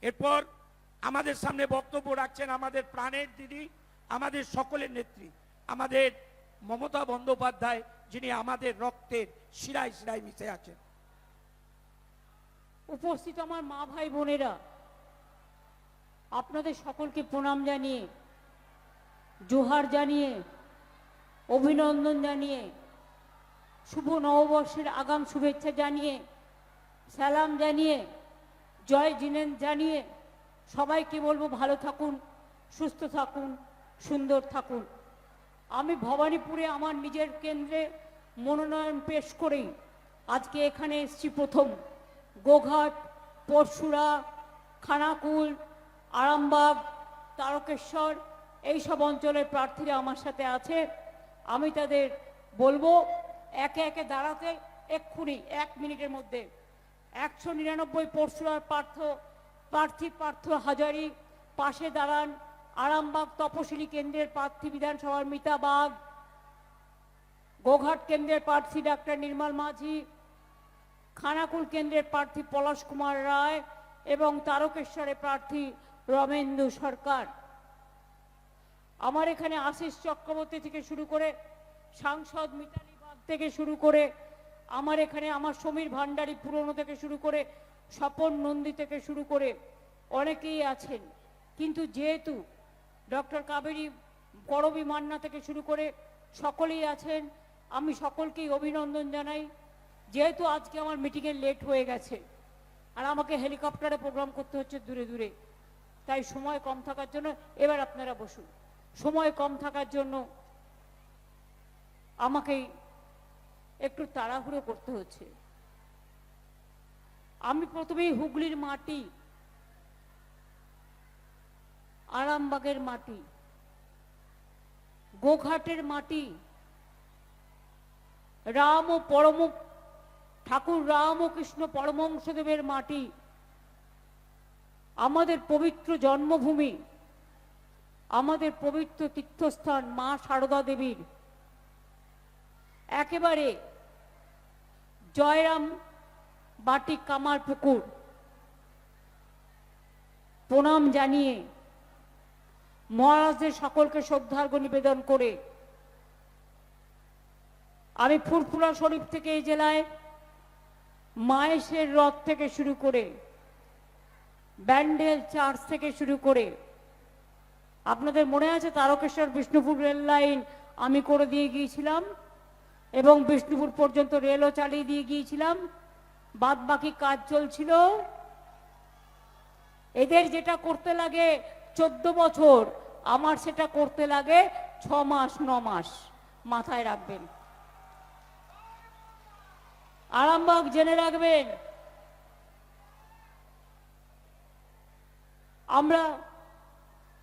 এরপর আমাদের সামনে বক্তব্য রাখছেন আমাদের প্রাণের দিদি, আমাদের সকলের নেত্রী, আমাদের মমতা বন্দ্যোপাধ্যায়, যিনি আমাদের রক্তের শিরায় শিরায় মিশে আছেন। উপস্থিত আমার মা ভাই বোনেরা, আপনাদের সকলকে প্রণাম জানিয়ে, জোহার জানিয়ে, অভিনন্দন জানিয়ে, শুভ নববর্ষের আগাম শুভেচ্ছা জানিয়ে, সালাম জানিয়ে, জয় জিনেন জানিয়ে সবাইকে বলবো ভালো থাকুন, সুস্থ থাকুন, সুন্দর থাকুন। আমি ভবানীপুরে আমার নিজের কেন্দ্রে মনোনয়ন পেশ করেই আজকে এখানে এসেছি। প্রথম গোঘাট, পরশুরা, খানাকুল, আরামবাগ, তারকেশ্বর এইসব অঞ্চলের প্রার্থীরা আমার সাথে আছে। আমি তাদের বলবো একে একে দাঁড়াতে, এক্ষুনি 1 মিনিটের মধ্যে। 199 পরশুরার প্রার্থী পার্থ হাজারি, পাশে দাঁড়ান আরামবাগ তপশিলি কেন্দ্রের প্রার্থী বিধানসভার মিতা বাগ, গোঘাট কেন্দ্রের প্রার্থী ডাক্তার নির্মল মাঝি, খানাকুল কেন্দ্রের প্রার্থী পলাশ কুমার রায় এবং তারকেশ্বরের প্রার্থী রমেন্দু সরকার। আমার এখানে আশিস চক্রবর্তী থেকে শুরু করে সাংসদ মিতালি বাগ থেকে শুরু করে আমার এখানে আমার সমীর ভান্ডারী পুরনো থেকে শুরু করে স্বপন নন্দী থেকে শুরু করে অনেকেই আছেন। কিন্তু যেহেতু ডক্টর কাবেরী করবী মান্না থেকে শুরু করে সকলেই আছেন, আমি সকলকেই অভিনন্দন জানাই। যেহেতু আজকে আমার মিটিংয়ে লেট হয়ে গেছে আর আমাকে হেলিকপ্টারে প্রোগ্রাম করতে হচ্ছে দূরে দূরে, তাই সময় কম থাকার জন্য, এবার আপনারা বসুন, সময় কম থাকার জন্য আমাকে একটু তাড়াহুড়ো করতে হচ্ছে। আমি প্রথমেই হুগলির মাটি, আরামবাগের মাটি, গোঘাটের মাটি, ঠাকুর রামকৃষ্ণ পরমহংসদেবের মাটি, আমাদের পবিত্র জন্মভূমি, আমাদের পবিত্র তীর্থস্থান মা সারদা দেবীর একেবারে জয়রাম বাটি কামার পুকুর প্রণাম জানিয়ে, মহারাজদের সকলকে শ্রদ্ধার্ঘ্য নিবেদন করে আমি ফুরফুরা শরীফ থেকে এই জেলায় মায়েশের রথ থেকে শুরু করে ব্যান্ডেল চার্চ থেকে শুরু করে, আপনাদের মনে আছে তারকেশ্বর বিষ্ণুপুর রেল লাইন আমি করে দিয়ে গিয়েছিলাম এবং বিষ্ণুপুর পর্যন্ত রেলও চালিয়ে দিয়ে গিয়েছিলাম, বাদ বাকি কাজ চলছিল। এদের যেটা করতে লাগে 14 বছর, আমার সেটা করতে লাগে 6 মাস 9 মাস, মাথায় রাখবেন। আরামবাগ জেনে রাখবেন, আমরা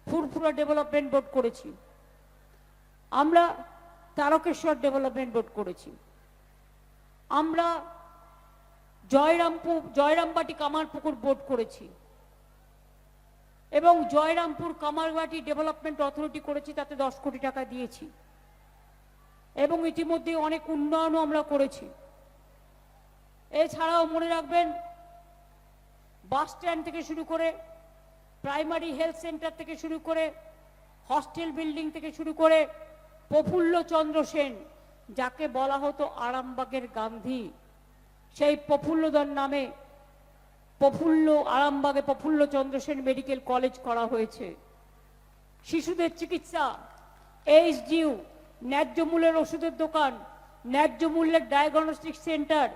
ফুরফুরা ডেভেলপমেন্ট বোর্ড করেছি, আমরা তারকেশ্বর ডেভেলপমেন্ট বোর্ড করেছি, আমরা জয়রামবাটি কামারপুকুর বোর্ড করেছি এবং জয়রামপুর কামারবাটি ডেভেলপমেন্ট অথরিটি করেছি, তাতে 10 কোটি টাকা দিয়েছি এবং ইতিমধ্যে অনেক উন্নয়নও আমরা করেছি। এছাড়াও মনে রাখবেন, বাস স্ট্যান্ড থেকে শুরু করে প্রাইমারি হেলথ সেন্টার থেকে শুরু করে হস্টেল বিল্ডিং থেকে শুরু করে প্রফুল্ল চন্দ্র সেন, যাকে বলা হতো আরামবাগের গান্ধী, সেই প্রফুল্লদার নামে আরামবাগে প্রফুল্ল চন্দ্র সেন মেডিকেল কলেজ করা হয়েছে। শিশুদের চিকিৎসা, এইচডিইউ, ন্যায্য মূল্যের ওষুধের দোকান, ন্যায্য মূল্যের ডায়াগনস্টিক সেন্টার,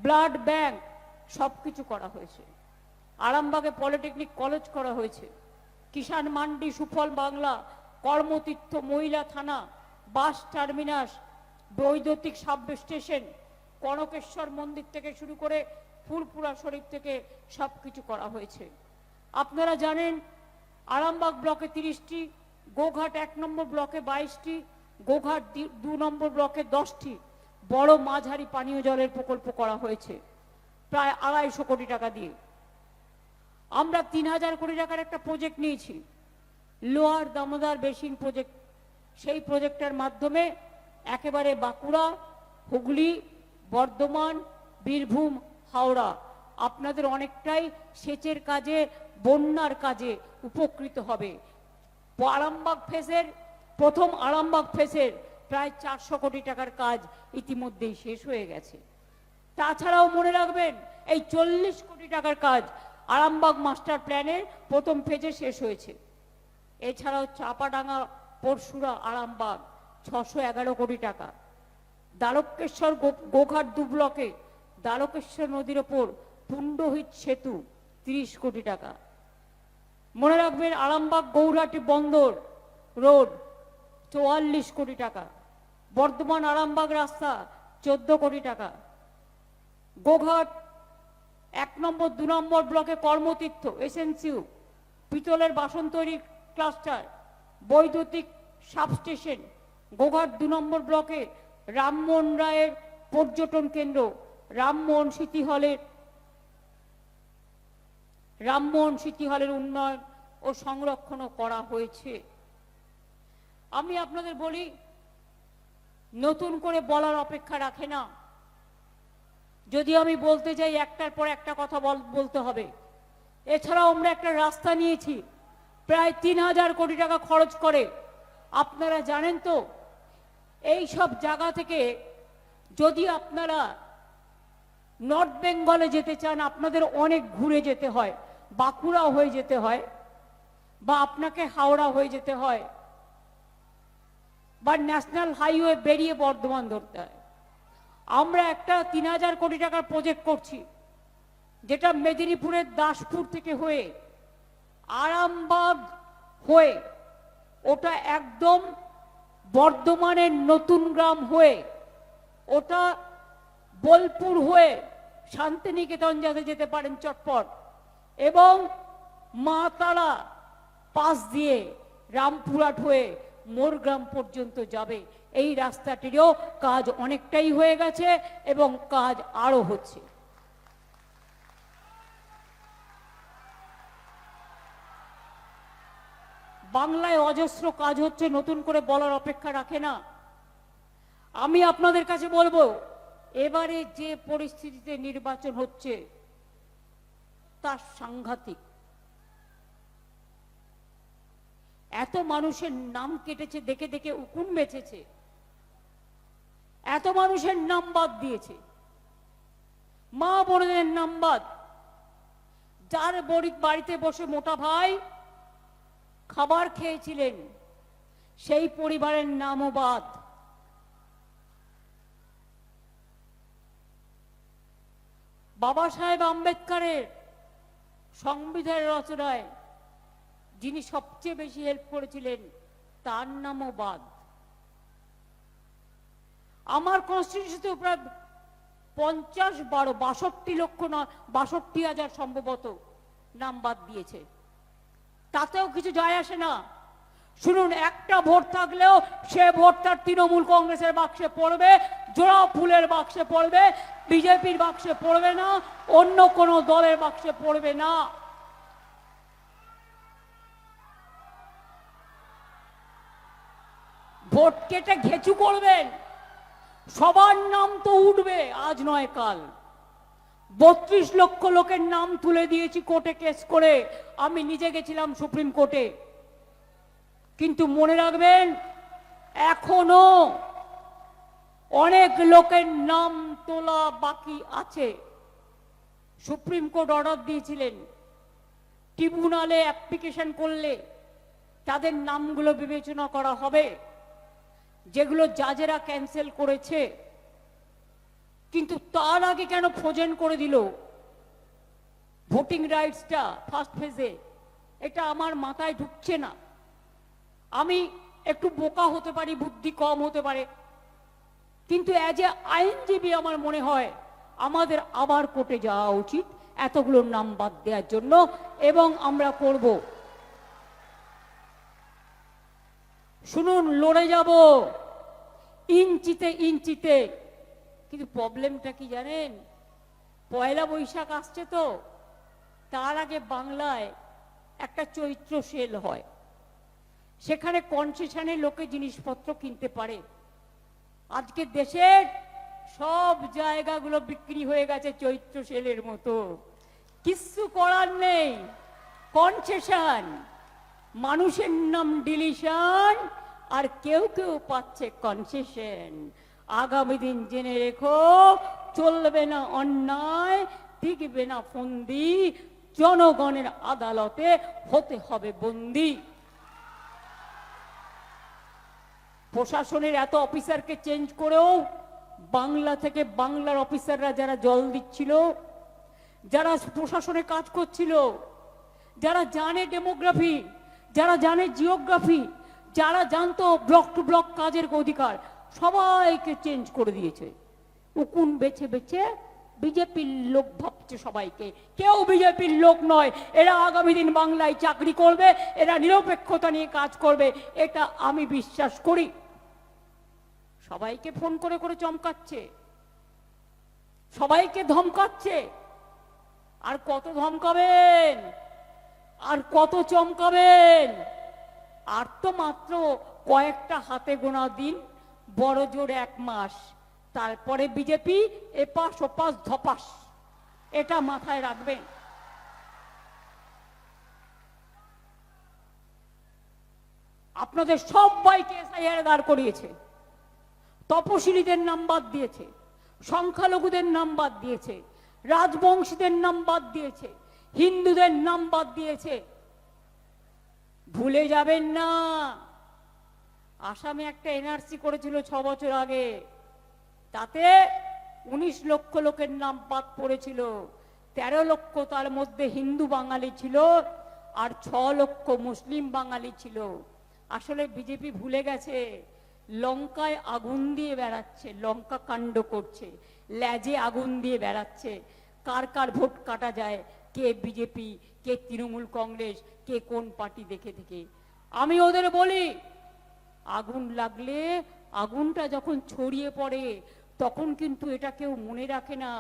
ব্লাড ব্যাংক সবকিছু করা হয়েছে। আরামবাগে পলিটেকনিক কলেজ করা হয়েছে, কিষাণ মান্ডি, সুফল বাংলা, কর্মতীর্থ মহিলা থানা, বাস টার্মিনাস, বৈদ্যুতিক সাব স্টেশন, কনকেশ্বর মন্দির থেকে শুরু করে ফুরফুরা শরীফ থেকে সবকিছু করা হয়েছে। আপনারা জানেন আরামবাগ ব্লকে 30টি, গোঘাট 1 নম্বর ব্লকে 22টি, গোঘাট 2 নম্বর ব্লকে 10টি বড় মাঝারি পানীয় জলের প্রকল্প করা হয়েছে প্রায় 250 কোটি টাকা দিয়ে। আমরা 3000 কোটি টাকার একটা প্রজেক্ট নিয়েছি, লোয়ার দামোদর বেসিন প্রজেক্ট। সেই প্রজেক্টের মাধ্যমে একেবারে বাঁকুড়া, হুগলি, বর্ধমান, বীরভূম, হাওড়া আপনাদের অনেকটাই সেচের কাজে, বন্যার কাজে উপকৃত হবে। আরামবাগ ফেজের প্রথম আরামবাগ ফেজের প্রায় 400 কোটি টাকার কাজ ইতিমধ্যেই শেষ হয়ে গেছে। তাছাড়াও মনে রাখবেন এই 40 কোটি টাকার কাজ আরামবাগ মাস্টার প্ল্যানের প্রথম ফেজে শেষ হয়েছে। এছাড়াও চাপাডাঙ্গা পরশুরা আরামবাগ 611 কোটি টাকা, দ্বারকেশ্বর গোঘাট 2 ব্লকে দ্বারকেশ্বর নদীর ওপর পুণ্ডহিত সেতু 30 কোটি টাকা। মনে রাখবেন আরামবাগ গৌরহাটি বন্দর রোড 44 কোটি টাকা, বর্ধমান আরামবাগ রাস্তা 14 কোটি টাকা, গোঘাট 1 নম্বর 2 নম্বর ব্লকে কর্মতীর্থ এসএনসিউ পিতলের বাসন তৈরি ক্লাস্টার, বৈদ্যুতিক সাবস্টেশন, গোঘাট 2 নম্বর ব্লকে রামমোহন রায়ের পর্যটন কেন্দ্র, রামমোহন সিটি হলের উন্নয়ন ও সংরক্ষণও করা হয়েছে। আমি আপনাদের বলি, নতুন করে বলার অপেক্ষা রাখে না। যদি আমি বলতে যাই একটার পর একটা কথা বলতে হবে। এছাড়াও আমরা একটা রাস্তা নিয়েছি প্রায় 3000 কোটি টাকা খরচ করে। আপনারা জানেন তো, এই সব জায়গা থেকে যদি আপনারা নর্থ বেঙ্গলে যেতে চান আপনাদের অনেক ঘুরে যেতে হয়, বাঁকুড়া হয়ে যেতে হয়, বা আপনাকে হাওড়া হয়ে যেতে হয়, বা ন্যাশনাল হাইওয়ে বেরিয়ে বর্ধমান ধরতে হয়। আমরা একটা 3000 কোটি টাকার প্রজেক্ট করছি, যেটা মেদিনীপুরের দাসপুর থেকে হয়ে আরামবাগ হয়ে ওটা একদম বর্ধমানের নতুন গ্রাম হয়ে ওটা বোলপুর হয়ে শান্তিনিকেতন যাতে যেতে পারেন চটপট, এবং মা তারা পাশ দিয়ে রামপুরহাট হয়ে মোরগ্রাম পর্যন্ত যাবে। এই রাস্তাটিরও কাজ অনেকটাই হয়ে গেছে এবং কাজ আরো হচ্ছে। বাংলায় অজস্র কাজ হচ্ছে, নতুন করে বলার অপেক্ষা রাখে না। আমি আপনাদের কাছে বলবো, এবারে যে পরিস্থিতিতে নির্বাচন হচ্ছে তা সাংঘাতিক। এত মানুষের নাম কেটেছে, দেখে দেখে উকুন বেঁচেছে, এত মানুষের নাম বাদ দিয়েছে, মা বোনদের নাম বাদ। যার বাড়িতে বসে মোটা ভাই খাবার খেয়েছিলেন সেই পরিবারের নামও বাদ। বাবা সাহেব আম্বেদকরের সংবিধান রচনায় যিনি সবচেয়ে বেশি হেল্প করেছিলেন তার নামও বাদ। আমার কনস্টিটিউশনে প্রায় 62,000 সম্ভবত নাম বাদ দিয়েছে, তাতেও কিছু যায় আসে না। শুনুন, একটা ভোট থাকলেও সে ভোটটা তৃণমূল কংগ্রেসের বাক্সে পড়বে, জোড়া ফুলের বাক্সে পড়বে, বিজেপির বাক্সে পড়বে না, অন্য কোনো দলের বাক্সে পড়বে না। ভোট কেটে ঘেঁচু করবেন, সবার নাম তো উঠবে আজ নয় কাল। 32 লক্ষ লোকের নাম তুলে দিয়েছি কোর্টে কেস করে, আমি নিজে গেছিলাম সুপ্রিম কোর্টে। কিন্তু মনে রাখবেন, এখনো অনেক লোকের নাম তোলা বাকি আছে। সুপ্রিম কোর্ট অর্ডার দিয়েছিলেন, ট্রিব্যুনালে অ্যাপ্লিকেশন করলে তাদের নামগুলো বিবেচনা করা হবে, যেগুলো জাজেরা ক্যান্সেল করেছে। কিন্তু তার আগে কেন ফ্রোজেন করে দিল ভোটিং রাইটসটা ফার্স্ট ফেজে? এটা আমার মাথায় ঢুকছে না। আমি একটু বোকা হতে পারি, বুদ্ধি কম হতে পারে, কিন্তু অ্যাজ এ আইনজীবী আমার মনে হয় আমাদের আবার কোর্টে যাওয়া উচিত এতগুলোর নাম বাদ দেওয়ার জন্য, এবং আমরা করব। শুনুন, লড়ে যাব ইঞ্চিতে ইঞ্চিতে। কিন্তু প্রবলেমটা কি জানেন? পয়লা বৈশাখ আসছে তো, তার আগে বাংলায় একটা চৈত্র সেল হয়, সেখানে কনসেশনে লোকে জিনিসপত্র কিনতে পারে। আজকে দেশের সব জায়গাগুলো বিক্রি হয়ে গেছে চৈত্র সেলের মতো। কিচ্ছু করার নেই, কনসেশন, মানুষের নাম ডিলিশন, আর কেউ কেউ পাচ্ছে কনসেশন। আগামী দিন জেনে রেখো, চলবে না অন্যায়, টিকবে না ফন্দি, জনগণের আদালতে হতে হবে বন্দী। প্রশাসনের এত অফিসারকে চেঞ্জ করেও বাংলা থেকে বাংলার অফিসাররা যারা জল দিচ্ছিল, যারা প্রশাসনে কাজ করছিল, যারা জানে ডেমোগ্রাফি, যারা জানে জিওগ্রাফি, যারা জানতো ব্লক টু ব্লক কাজের অধিকার, সবাইকে চেঞ্জ করে দিয়েছে। উকুন বেছে বেছে বিজেপির লোক ভাবছে সবাইকে, কেউ বিজেপির লোক নয়। এরা আগামী দিন বাংলায় চাকরি করবে, এরা নিরপেক্ষতা নিয়ে কাজ করবে, এটা আমি বিশ্বাস করি। সবাইকে ফোন করে করে চমকাচ্ছে, সবাইকে ধমকাচ্ছে। আর কত ধমকাবেন, আর কত চমকাবেন? আর তো মাত্র কয়েকটা হাতে গোনা দিন, বড় জোর 1 মাস, তারপরে বিজেপি এপাশ ওপাশ ধপাস, এটা মাথায় রাখবেন। আপনাদের সবাইকে এসআইআর দাঁড় করিয়েছে, তপশিলীদের নাম বাদ দিয়েছে, সংখ্যালঘুদের নাম বাদ দিয়েছে, রাজবংশীদের নাম বাদ দিয়েছে, হিন্দুদের নাম বাদ দিয়েছে। ভুলে যাবেন না, আসামে একটা এনআরসি করেছিল 6 বছর আগে, তাতে 19 লক্ষ লোকের নাম বাদ পড়েছিল। 13 লক্ষ তার মধ্যে হিন্দু বাঙালি ছিল, আর 6 লক্ষ মুসলিম বাঙালি ছিল। আসলে বিজেপি ভুলে গেছে, লঙ্কায় আগুন দিয়ে বেড়াচ্ছে, লঙ্কা কাণ্ড করছে, লেজে আগুন দিয়ে বেড়াচ্ছে। কার কার ভোট কাটা যায়, কে বিজেপি, কে তৃণমূল কংগ্রেস, কে কোন পার্টি দেখে দেখে। আমি ওদের বলি, আগুন লাগলে, আগুনটা যখন ছড়িয়ে পড়ে, তখন কিন্তু এটা কেউ মনে রাখে না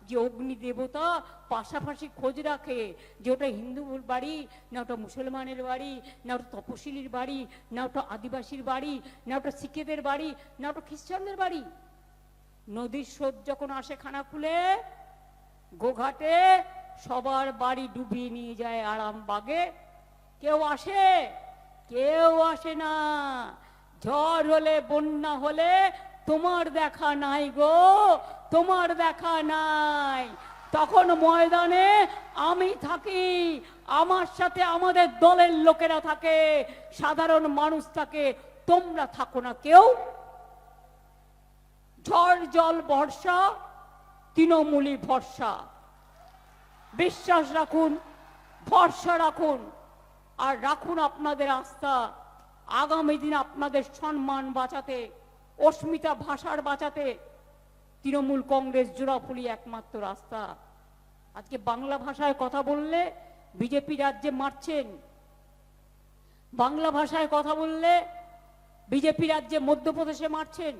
যে অগ্নি দেবতা পাশাপাশি খোঁজ রাখে যে ওটা হিন্দুর বাড়ি, না ওটা মুসলমানের বাড়ি, না ওটা তপশিলির বাড়ি, না ওটা আদিবাসীর বাড়ি, না ওটা শিখেদের বাড়ি, না ওটা খ্রিস্টানদের বাড়ি। নদীর স্রোত যখন আসে খানাকুলে, গোঘাটে, সবার বাড়ি ডুবিয়ে নিয়ে যায় আরামবাগে। কেউ আসে? কেউ আসে না। ঝড় হলে, বন্যা হলে তোমার দেখা নাই গো, তোমার দেখা নাই। তখন ময়দানে আমি থাকি, আমার সাথে আমাদের দলের লোকেরা থাকে, সাধারণ মানুষ থাকে, তোমরা থাকো না কেউ। ঝড় জল ভরসা, তৃণমূলী ভরসা। বিশ্বাস রাখুন, ভরসা রাখুন, আর রাখুন আপনাদের আস্থা। আগামী দিন আপনাদের সম্মান বাঁচাতে, অস্মিতা ভাষার বাঁচাতে তৃণমূল কংগ্রেস জোড়াফুলি একমাত্র রাস্তা। আজকে বাংলা ভাষায় কথা বললে বিজেপি রাজ্যে মারছেন, বাংলা ভাষায় কথা বললে বিজেপি রাজ্যে মধ্যপ্রদেশে মারছেন,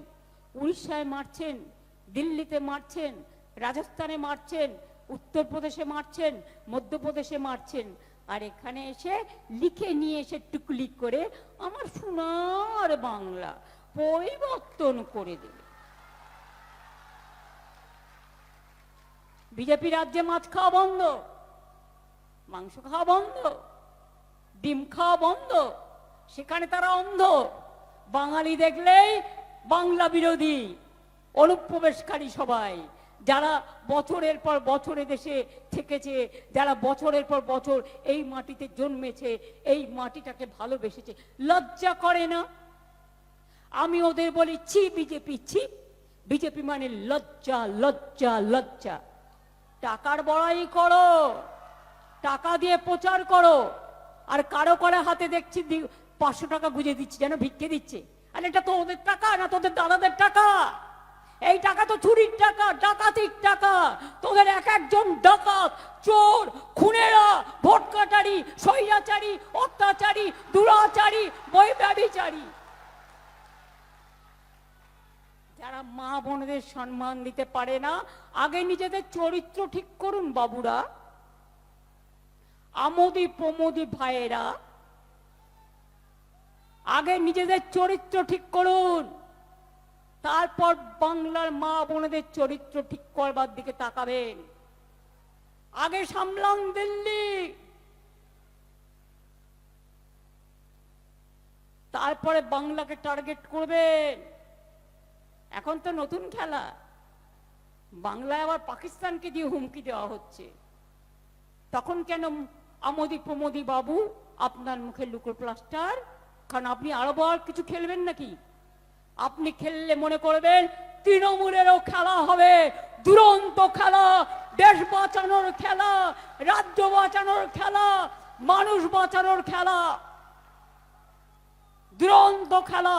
উড়িষ্যায় মারছেন, দিল্লিতে মারছেন, রাজস্থানে মারছেন, উত্তরপ্রদেশে মারছেন, মধ্যপ্রদেশে মারছেন। আর এখানে এসে লিখে নিয়ে এসে টুকলি করে আমার সোনার বাংলা পরিবর্তন করে দেবে। বিজেপি রাজ্যে মাছ খাওয়া বন্ধ, মাংস খাওয়া বন্ধ, ডিম খাওয়া বন্ধ, সেখানে তারা অন্ধ। বাঙালি দেখলেই বাংলা বিরোধী, অনুপ্রবেশকারী সবাই, যারা বছরের পর বছর দেশে থেকেছে, যারা বছরের পর বছর এই মাটিতে জন্মেছে, এই মাটিটাকে ভালোবেসেছে, লজ্জা করে না? আমি ওদের বলি, ছি বিজেপি, ছি। বিজেপি মানে লজ্জা, লজ্জা, লজ্জা। টাকার বড়াই করো, টাকা দিয়ে প্রচার করো, আর কারো কারো হাতে দেখছি 500 টাকা গুঁজে দিচ্ছে, যেন ভিক্ষে দিচ্ছে। আর এটা তো ওদের টাকা না, তোদের দাদাদের টাকা। এই টাকা তো চুরির টাকা, ডাকাতির টাকা। তোদের এক একজন ডাকাত, চোর, খুনেরা, ভোট কাটারি, স্বৈরাচারী, অত্যাচারী, দুরাচারী, বৈরাচারী। যারা মা বোনদের সম্মান দিতে পারে না, আগে নিজেদের চরিত্র ঠিক করুন বাবুরা, আমোদি প্রমোদি ভাইয়েরা, আগে নিজেদের চরিত্র ঠিক করুন। তারপর বাংলার মা বোনেদের চরিত্র ঠিক করবার দিকে তাকাবেন। আগে সামলান দিল্লি, তারপরে বাংলাকে টার্গেট করবেন। এখন তো নতুন খেলা, বাংলায় আবার পাকিস্তানকে দিয়ে হুমকি দেওয়া হচ্ছে। তখন কেন আমোদি প্রমোদি বাবু আপনার মুখে লুকো প্লাস্টার? কারণ আপনি আরো আর কিছু খেলবেন নাকি? আপনি খেললে মনে করবেন তৃণমূলেরও খেলা হবে, দুরন্ত খেলা, দেশ বাঁচানোর খেলা, রাজ্য বাঁচানোর খেলা, মানুষ বাঁচানোর খেলা, দুরন্ত খেলা।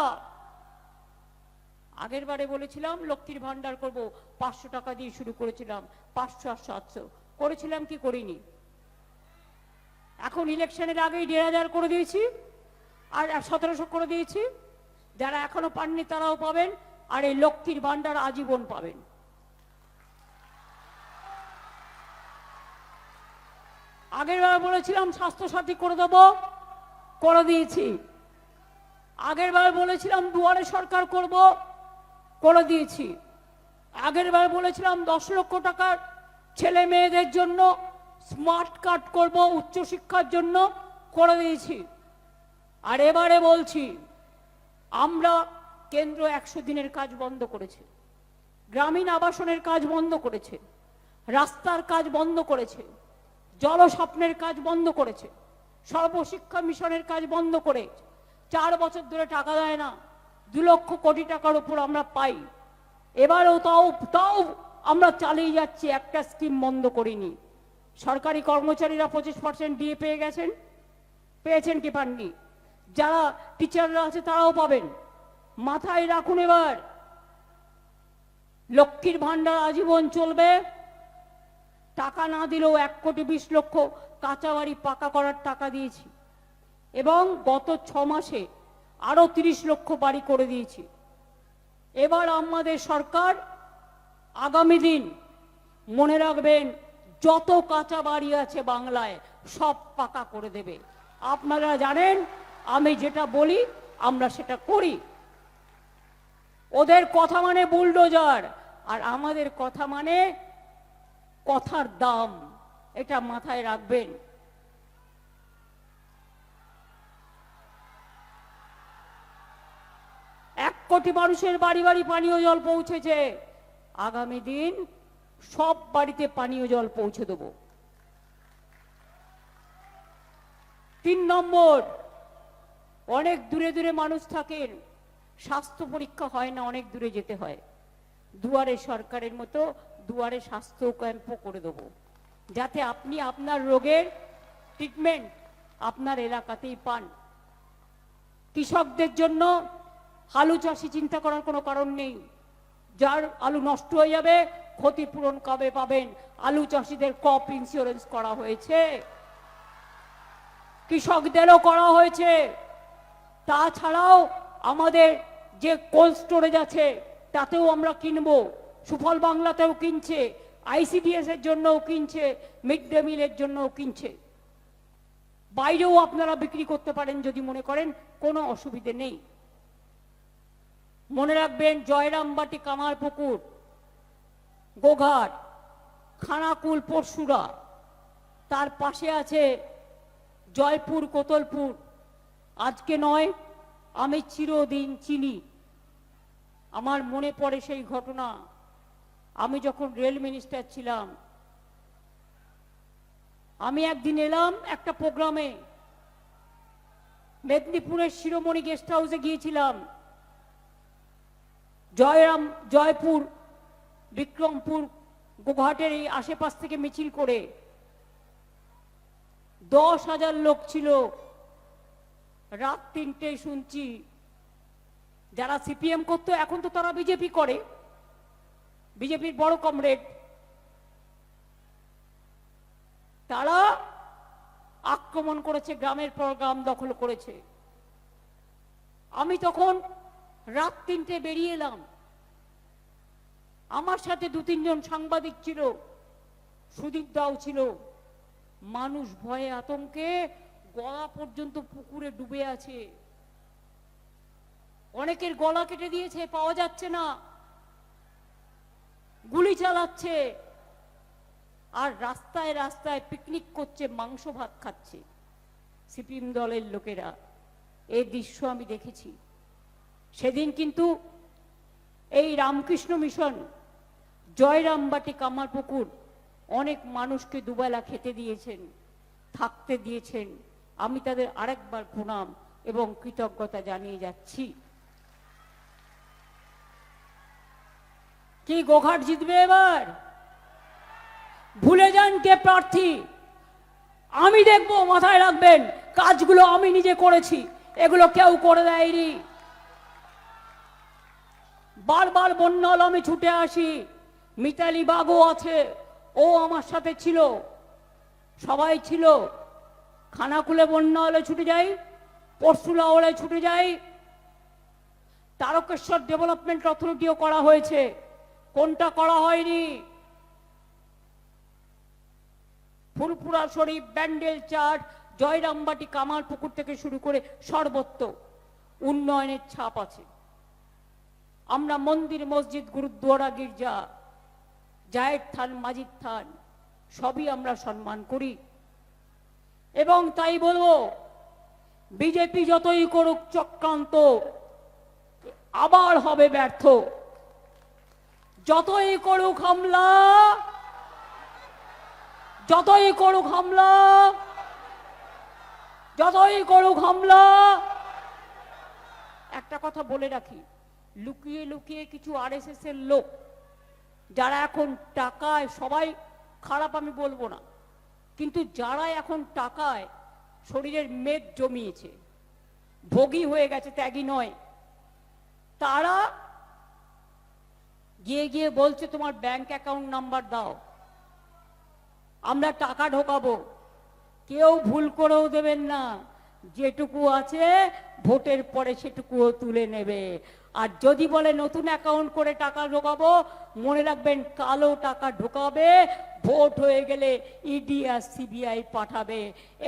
আগের বারে বলেছিলাম লক্ষ্মীর ভান্ডার করব, 500 টাকা দিয়ে শুরু করেছিলাম, 500 আর 700 করেছিলাম কি করিনি? এখন ইলেকশনের আগেই 1500 করে দিয়েছি, আর 1700 করে দিয়েছি। যারা এখনো পাননি তারাও পাবেন, আর এই লক্ষ্মীর ভান্ডার আজীবন পাবেন। আগের বার বলেছিলাম স্বাস্থ্য সাথী করে দেবো, করে দিয়েছি। আগের বার বলেছিলাম দুয়ারে সরকার করব, করে দিয়েছি। আগের বার বলেছিলাম 10 লক্ষ টাকার ছেলে মেয়েদের জন্য স্মার্ট কার্ড করব উচ্চশিক্ষার জন্য, করে দিয়েছি। আর এবারে বলছি, আমরা কেন্দ্র 100 দিনের কাজ বন্ধ করেছে, গ্রামীণ আবাসনের কাজ বন্ধ করেছে, রাস্তার কাজ বন্ধ করেছে, জলস্বপ্নের কাজ বন্ধ করেছে, সর্বশিক্ষা মিশনের কাজ বন্ধ করে 4 বছর ধরে টাকা দেয় না, 2 লক্ষ কোটি টাকার উপর আমরা পাই। এবারেও তাও আমরা চালিয়ে যাচ্ছি, একটা স্কিম বন্ধ করিনি। সরকারি কর্মচারীরা 25% ডিএ পেয়ে গেছেন, পেয়েছেন কি পাননি? যারা টিচাররা আছে তারাও পাবেন। মাথায় রাখুন, এবার লক্ষ্মীর ভান্ডার আজীবন চলবে। টাকা না দিলেও 1,20,00,000 কাঁচা বাড়ি পাকা করার টাকা দিয়েছি, এবং গত 6 মাসে আরো 30 লক্ষ বাড়ি করে দিয়েছি। এবার আমাদের সরকার আগামী দিন মনে রাখবেন, যত কাঁচা বাড়ি আছে বাংলায় সব পাকা করে দেবে। আপনারা জানেন আমি যেটা বলি আমরা সেটা করি। ওদের কথা মানে বুলডোজার, আর আমাদের কথা মানে কথার দাম, এটা মাথায় রাখবেন। 1 কোটি মানুষের বাড়ি বাড়ি পানীয় জল পৌঁছেছে, আগামী দিন সব বাড়িতে পানীয় জল পৌঁছে দেব। 3 নম্বর, অনেক দূরে দূরে মানুষ থাকেন, স্বাস্থ্য পরীক্ষা হয় না, অনেক দূরে যেতে হয়। দুয়ারে সরকারের মতো দুয়ারে স্বাস্থ্য ক্যাম্পও করে দেব, যাতে আপনি আপনার রোগের ট্রিটমেন্ট আপনার এলাকাতেই পান। কৃষকদের জন্য আলু চাষি চিন্তা করার কোনো কারণ নেই। যার আলু নষ্ট হয়ে যাবে ক্ষতিপূরণ কবে পাবেন? আলু চাষিদের ক্রপ ইন্স্যুরেন্স করা হয়েছে, কৃষকদেরও করা হয়েছে। তাছাড়াও আমাদের যে কোল্ড স্টোরেজ আছে তাতেও আমরা কিনবো, সুফল বাংলাতেও কিনছে, আইসিডিএস এর জন্যও কিনছে, মিড ডে মিলের জন্যও কিনছে। বাইরেও আপনারা বিক্রি করতে পারেন যদি মনে করেন, কোনো অসুবিধে নেই। মনে রাখবেন, জয়রামবাটি, কামারপুকুর, গোঘাট, খানাকুল, পরশুরা, তার পাশে আছে জয়পুর, কোতলপুর। আজকে নয়, আমি চিরদিন চিনি। আমার মনে পড়ে সেই ঘটনা, আমি যখন রেল মিনিস্টার ছিলাম। আমি একদিন এলাম একটা প্রোগ্রামে, মেদিনীপুরের শিরোমণি গেস্ট হাউসে গিয়েছিলাম। জয়পুর, বিক্রমপুর, গোঘাটের এই আশেপাশ থেকে মিছিল করে 10,000 লোক ছিল। রাত 3টে শুনছি যারা সিপিএম করতো এখন তো তারা বিজেপি করে, বিজেপির বড় কমরেড, তারা আক্রমণ করেছে, গ্রামের পর গ্রাম দখল করেছে। আমি তখন রাত 3টে বেরিয়ে এলাম, আমার সাথে 2-3 জন সাংবাদিক ছিল, সুদীপ দাও ছিল। মানুষ ভয়ে আতঙ্কে গলা পর্যন্ত পুকুরে ডুবে আছে। অনেকের গলা কেটে দিয়েছে, পাওয়া যাচ্ছে না, গুলি চালাচ্ছে, আর রাস্তায় রাস্তায় পিকনিক করছে, মাংস ভাত খাচ্ছে সিপিএম দলের লোকেরা। এই দৃশ্য আমি দেখেছি সেদিন। কিন্তু এই রামকৃষ্ণ মিশন, জয়রামবাটি, কামারপুকুর অনেক মানুষকে দুবেলা খেতে দিয়েছেন, থাকতে দিয়েছেন। আমি তাদের আরেকবার প্রণাম এবং কৃতজ্ঞতা জানিয়ে যাচ্ছি। কি গোঘাট জিতবে এবার? ভুলে যান কে প্রার্থী। আমি দেখবো, মাথায় রাখবেন, কাজগুলো আমি নিজে করেছি, এগুলো কেউ করে দেয়নি। বারবার বন্যা হলো আমি ছুটে আসি, মিতালি বাগও আছে, ও আমার সাথে ছিল, সবাই ছিল। খানাকুলে বন্যা হলে ছুটে যাই, পরশুলা হলে ছুটে যাই। তারকেশ্বর ডেভেলপমেন্ট অথরিটিও করা হয়েছে, কোনটা করা হয়নি? ফুলপুরা শরীফ, ব্যান্ডেল চার্চ, জয়রামবাটি, কামারপুকুর থেকে শুরু করে সর্বত্র উন্নয়নের ছাপ আছে। আমরা মন্দির, মসজিদ, গুরুদ্বারা, গির্জা, জায়ের থান, মাজিদ থান সবই আমরা সম্মান করি। এবং তাই বলবো, বিজেপি যতই করুক চক্রান্ত, আবার হবে ব্যর্থ। যতই করুক হামলা, যতই করুক হামলা, যতই করুক হামলা, একটা কথা বলে রাখি, লুকিয়ে লুকিয়ে কিছু আরএসএস এর লোক যারা এখন টাকায়, সবাই খারাপ আমি বলবো না, কিন্তু যারা এখন টাকায় শরীরের মেদ জমিয়েছে, ভোগী হয়ে গেছে, ত্যাগী নয়, তারা গিয়ে গিয়ে বলছে তোমার ব্যাংক অ্যাকাউন্ট নাম্বার দাও, আমরা টাকা ঢোকাবো। কেউ ভুল করেও দেবেন না, যেটুকু আছে ভোটের পরে সেটুকুও তুলে নেবে। আর যদি বলে নতুন অ্যাকাউন্ট করে টাকা ঢোকাবো, মনে রাখবেন কালো টাকা ঢোকাবে, ভোট হয়ে গেলে ইডি আর সিবিআই পাঠাবে।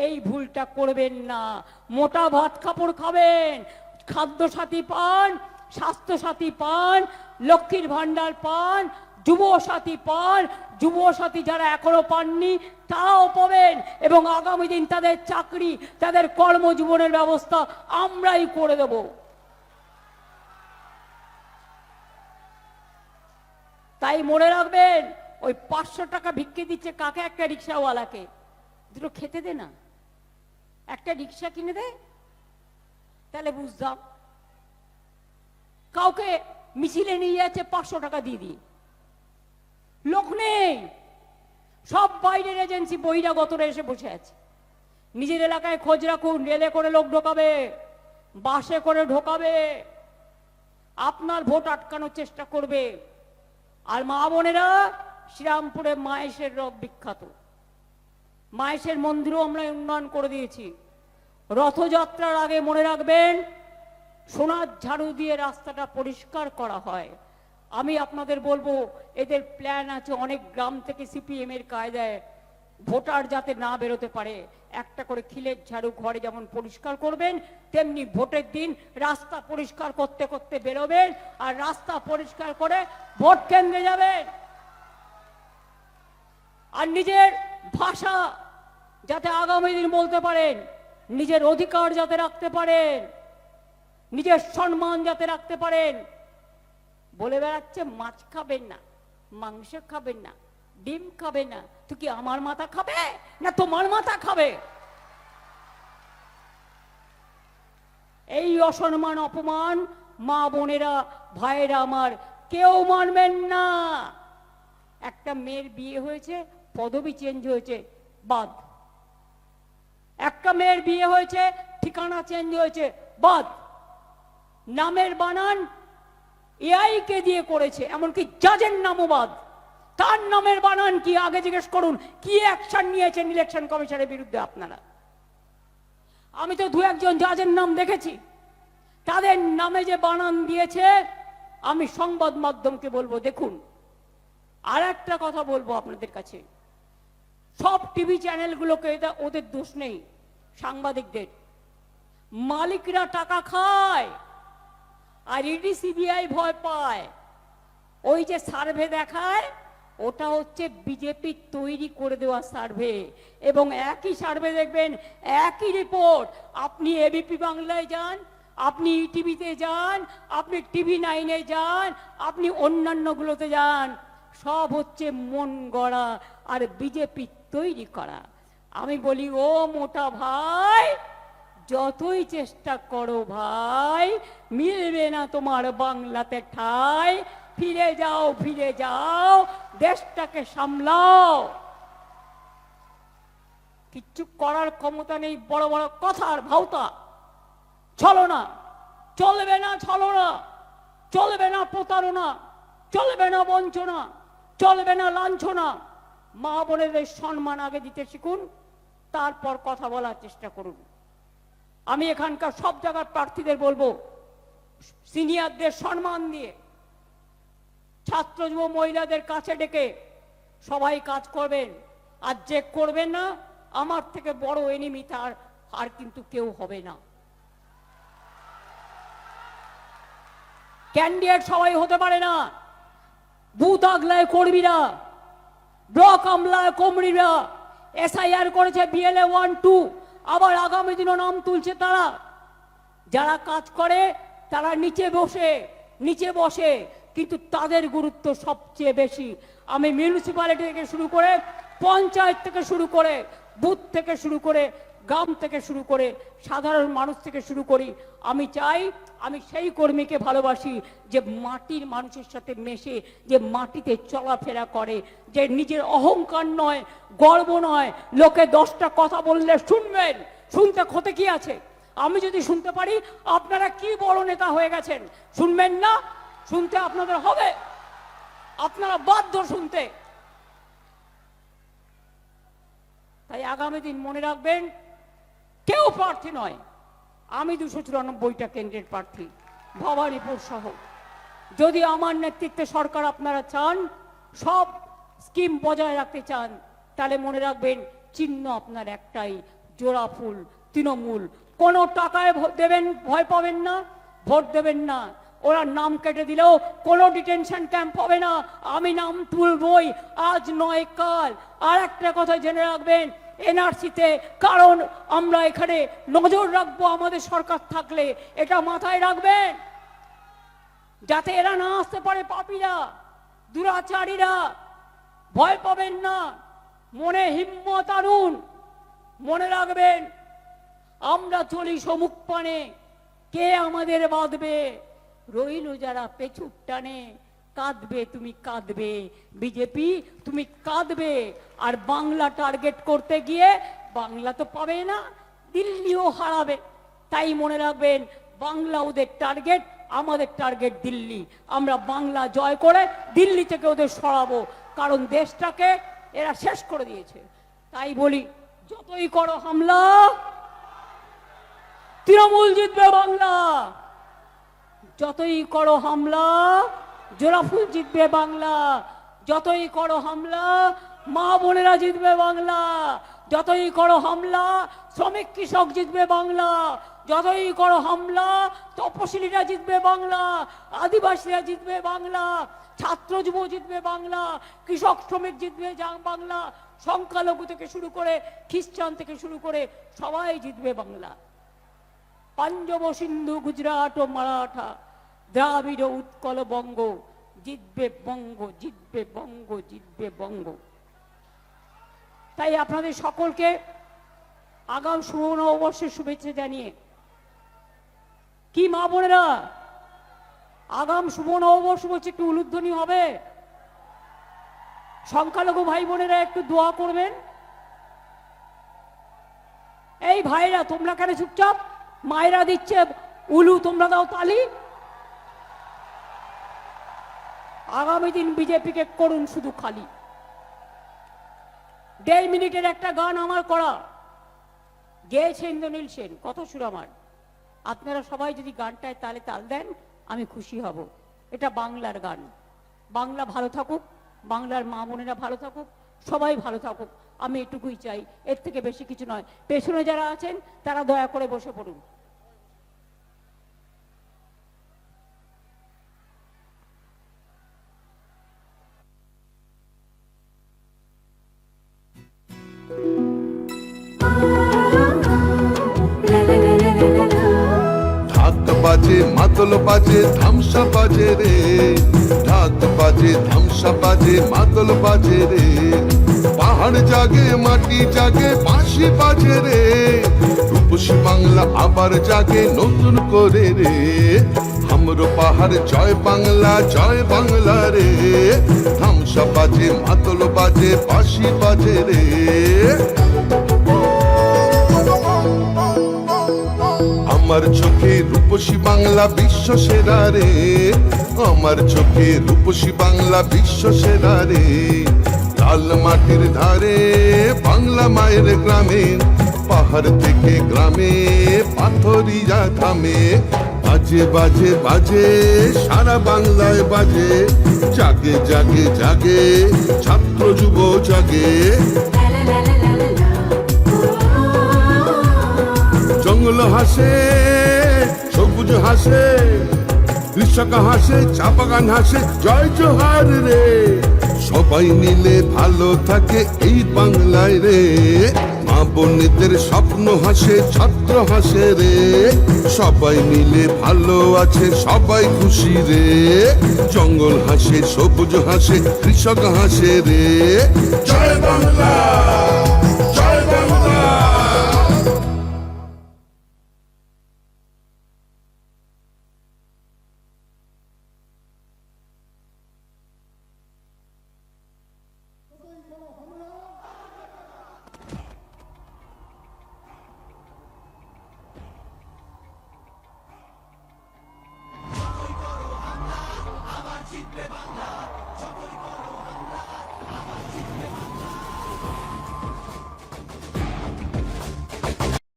এই ভুলটা করবেন না। মোটা ভাত কাপড় খাবেন, খাদ্য সাথী পান, স্বাস্থ্য সাথী পান, লক্ষ্মীর ভান্ডার পান, যুব সাথী পান। যুব সাথী যারা এখনো পাননি তারাও পাবেন, এবং আগামী দিন তাদের চাকরি, তাদের কর্মজীবনের ব্যবস্থা আমরাই করে দেব। তাই মনে রাখবেন, ওই 500 টাকা ভিক্ষে দিচ্ছে কাকে? একটা রিক্সাওয়ালাকে। দুটো খেতে দে না, একটা রিক্সা কিনে দে, তাহলে বুঝতাম। কাউকে মিছিলে নিয়ে যাচ্ছে 500 টাকা দিয়ে দিই, লোক নেই, সব বাইরের এজেন্সি বহিরাগতরা এসে বসে আছে। নিজের এলাকায় খোঁজ রাখুন, রেলে করে লোক ঢোকাবে, বাসে করে ঢোকাবে, আপনার ভোট আটকানোর চেষ্টা করবে। আর মা বোনেরা, শ্রীরামপুরে মায়েশের রথ বিখ্যাত, মায়েশের মন্দিরও আমরা উন্নয়ন করে দিয়েছি। রথযাত্রার আগে মনে রাখবেন, সোনার ঝাড়ু দিয়ে রাস্তাটা পরিষ্কার করা হয়। আমি আপনাদের বলবো, এদের প্ল্যান আছে, অনেক গ্রাম থেকে সিপিএম এর কায়দায় ভোটার যাতে না বেরোতে পারে, একটা করে খিলের ঝাড়ু ঘরে যেমন পরিষ্কার করবেন, তেমনি ভোটের দিন রাস্তা পরিষ্কার করতে করতে বেরোবেন, আর রাস্তা পরিষ্কার করে ভোট কেন্দ্রে যাবেন। আর নিজের ভাষা যাতে আগামী দিন বলতে পারেন, নিজের অধিকার যাতে রাখতে পারেন, নিজের সম্মান যাতে রাখতে পারেন। বলে বেড়াচ্ছে মাছ খাবেন না, মাংস খাবেন না, ডিম খাবে না, তো কি আমার মাথা খাবে না তোমার মাথা খাবে? এই অসম্মান, অপমান মা বোনেরা, ভাইয়েরা আমার, কেউ মানবেন না। একটা মেয়ের বিয়ে হয়েছে, পদবি চেঞ্জ হয়েছে, বাদ। একটা মেয়ের বিয়ে হয়েছে, ঠিকানা চেঞ্জ হয়েছে, বাদ। নামের বানান এআই কে দিয়ে করেছে, এমনকি জাজের নামও বাদ। তার নামের বানান কি আগে জিজ্ঞেস করুন, কি অ্যাকশন নিয়েছেন ইলেকশন কমিশনের বিরুদ্ধে আপনারা? আমি তো দু একজন জাজের নাম দেখেছি, তাদের নামে যে বানান দিয়েছে, আমি সংবাদ মাধ্যমকে বলবো, দেখুন। আর একটা কথা বলবো আপনাদের কাছে, সব টিভি চ্যানেলগুলোকে, এটা ওদের দোষ নেই, সাংবাদিকদের। মালিকরা টাকা খায়, আর ইডি সিবিআই ভয় পায়। ওই যে সার্ভে দেখায় ওটা হচ্ছে বিজেপি তৈরি করে দেওয়া সার্ভে, এবং একই সার্ভে দেখবেন, একই রিপোর্ট। আপনি এবিপি বাংলায় যান, আপনি ইটিভিতে যান, আপনি TV9-এ যান, আপনি অন্যান্যগুলোতে যান, সব হচ্ছে মন গড়া আর বিজেপি তৈরি করা। আমি বলি, ও মোটা ভাই, যতই চেষ্টা করো ভাই, মিলবে না তোমার বাংলাতে ঠাই। ফিরে যাও, ফিরে যাও, দেশটাকে সামলাও। কিচ্ছু করার ক্ষমতা নেই, বড় বড় কথার ভাওতা। চলো না, চলবে না, চলো না, চলবে না প্রতারণা, চলবে না বঞ্চনা, চলবে না লাঞ্ছনা। মা বোনেদের সম্মান আগে দিতে শিখুন, তারপর কথা বলার চেষ্টা করুন। আমি এখানকার সব জায়গার প্রার্থীদের বলবো, সিনিয়রদের সম্মান দিয়ে, ছাত্র যুব মহিলাদের কাছে ডেকে সবাই কাজ করবেন। আর যে করবেন না, আমার থেকে বড় এনিমি তার আর কিন্তু কেউ হবে না। ক্যান্ডিডেট সবাই হতে পারে না। বুথ আগলায় কর্মীরা, ব্লক আমলায় কর্মীরা, SIR করেছে BLA 1-2, আবার আগামী দিনও নাম তুলছে তারা। যারা কাজ করে তারা নিচে বসে, কিন্তু তাদের গুরুত্ব সবচেয়ে বেশি। আমি মিউনিসিপ্যালিটি থেকে শুরু করে, পঞ্চায়েত থেকে শুরু করে, বুথ থেকে শুরু করে, গ্রাম থেকে শুরু করে, সাধারণ মানুষ থেকে শুরু করি। আমি চাই, আমি সেই কর্মীকে ভালোবাসি যে মাটির মানুষের সাথে মেশে, যে মাটিতে চলাফেরা করে, যে নিজের অহংকার নয়, গর্ব নয়, লোকে 10টা কথা বললে শুনবেন। শুনতে ক্ষতি কি আছে? আমি যদি শুনতে পারি আপনারা কি বড় নেতা হয়ে গেছেন, শুনবেন না? শুনতে আপনাদের হবে, আপনারা বাধ্য শুনতে। তাই আগামী দিন মনে রাখবেন, কেউ প্রার্থী নয়, আমি 294টা কেন্দ্রের প্রার্থী, ভবানীপুর সহ। যদি আমার নেতৃত্বে সরকার আপনারা চান, সব স্কিম বজায় রাখতে চান, তাহলে মনে রাখবেন, চিহ্ন আপনার একটাই, জোড়া ফুল, তৃণমূল। কোন টাকায় ভোট দেবেন, ভয় পাবেন না, ভোট দেবেন না। ওরা নাম কেটে দিলেও কোনো ডিটেনশন ক্যাম্প হবে না, আমি নাম তুলবই, আজ নয় কাল। আর একটা কথা জেনে রাখবেন, NRC-তে, কারণ আমরা এখানে নজর রাখবো আমাদের সরকার থাকলে, এটা মাথায় রাখবেন, যাতে এরা না আসতে পারে, পাপীরা, দুরাচারীরা। ভয় পাবেন না, মনে হিম্মত আনুন। মনে রাখবেন, আমরা চলি সমুখ পানে, কে আমাদের বাঁধবে? রইল যারা পেছুর টানে, কাঁদবে তুমি কাঁদবে, বিজেপি তুমি কাঁদবে। আর বাংলা টার্গেট করতে গিয়ে বাংলা তো পাবে না, দিল্লিও হারাবে। তাই মনে রাখবেন, বাংলা ওদের টার্গেট, আমাদের টার্গেট দিল্লি। আমরা বাংলা জয় করে দিল্লি থেকে ওদের সরাবো, কারণ দেশটাকে এরা শেষ করে দিয়েছে। তাই বলি, যতই করো হামলা, তৃণমূল জিতবে বাংলা। যতই করো হামলা, জোড়াফুল জিতবে বাংলা। যতই করো হামলা, মা বোনেরা জিতবে বাংলা। যতই করো হামলা, শ্রমিক কৃষক জিতবে বাংলা। যতই করো হামলা, তপশিলীরা জিতবে বাংলা, আদিবাসীরা জিতবে বাংলা, ছাত্র যুব জিতবে বাংলা, কৃষক শ্রমিক জিতবে বাংলা, সংখ্যালঘু থেকে শুরু করে, খ্রিস্টান থেকে শুরু করে সবাই জিতবে বাংলা। পাঞ্জাব, সিন্ধু, গুজরাট ও মারাঠা, দ্রাবিড়, উৎকল, বঙ্গ, জিতবে বঙ্গ, জিতবে বঙ্গ, জিতবে বঙ্গ। তাই আপনাদের সকলকে আগাম শুভ নববর্ষের শুভেচ্ছা জানিয়ে, কি মা বোনেরা, আগাম শুভ নববর্ষ বলছে, একটু উলুধ্বনি হবে? সংখ্যালঘু ভাই বোনেরা একটু দোয়া করবেন। এই ভাইরা, তোমরা কেন চুপচাপ? মায়েরা দিচ্ছে উলু, তোমরা দাও তালি। আগামী দিন বিজেপিকে করুন শুধু খালি। 1.5 মিনিটের একটা গান আমার করা, গেয়েছে ইন্দ্রনীল সেন, কত সুর আমার। আপনারা সবাই যদি গানটায় তালে তাল দেন, আমি খুশি হব। এটা বাংলার গান। বাংলা ভালো থাকুক, বাংলার মা বোনেরা ভালো থাকুক, সবাই ভালো থাকুক, আমি এটুকুই চাই, এর থেকে বেশি কিছু নয়। পেছনে যারা আছেন তারা দয়া করে বসে পড়ুন। বাজে মাদল বাজে ধামসা বাজে রে, ঢাক বাজে ধামসা বাজে মাদল বাজে রে, পাহাড় জাগে মাটি জাগে বাঁশি বাজে রে, রূপসী বাংলা আবার জাগে নতুন করে রে, হামরো পাহাড় জয় বাংলা রে, ধামসা বাজে মাদল বাজে বাঁশি বাজে রে। আমার চোখে রূপসী বাংলা বিশ্ব সেরা রে, আমার চোখে রূপসী বাংলা বিশ্ব সেরা রে, লাল মাটির ধারে বাংলা মায়ের গ্রামে, পাহাড় থেকে গ্রামে পাথরিয়া থামে, বাজে বাজে বাজে সারা বাংলায় বাজে, জাগে জাগে জাগে ছাত্র যুব জাগে, জঙ্গল হাসে সবুজ হাসে, কৃষক হাসে চা বাগান হাসে, জয় জোহার রে, সবাই মিলে ভালো থাকে এই বাংলায় রে, মা বোনেদের স্বপ্ন হাসে ছাত্র হাসে রে, সবাই মিলে ভালো আছে সবাই খুশি রে, জঙ্গল হাসে সবুজ হাসে কৃষক হাসে রে, জয় বাংলা।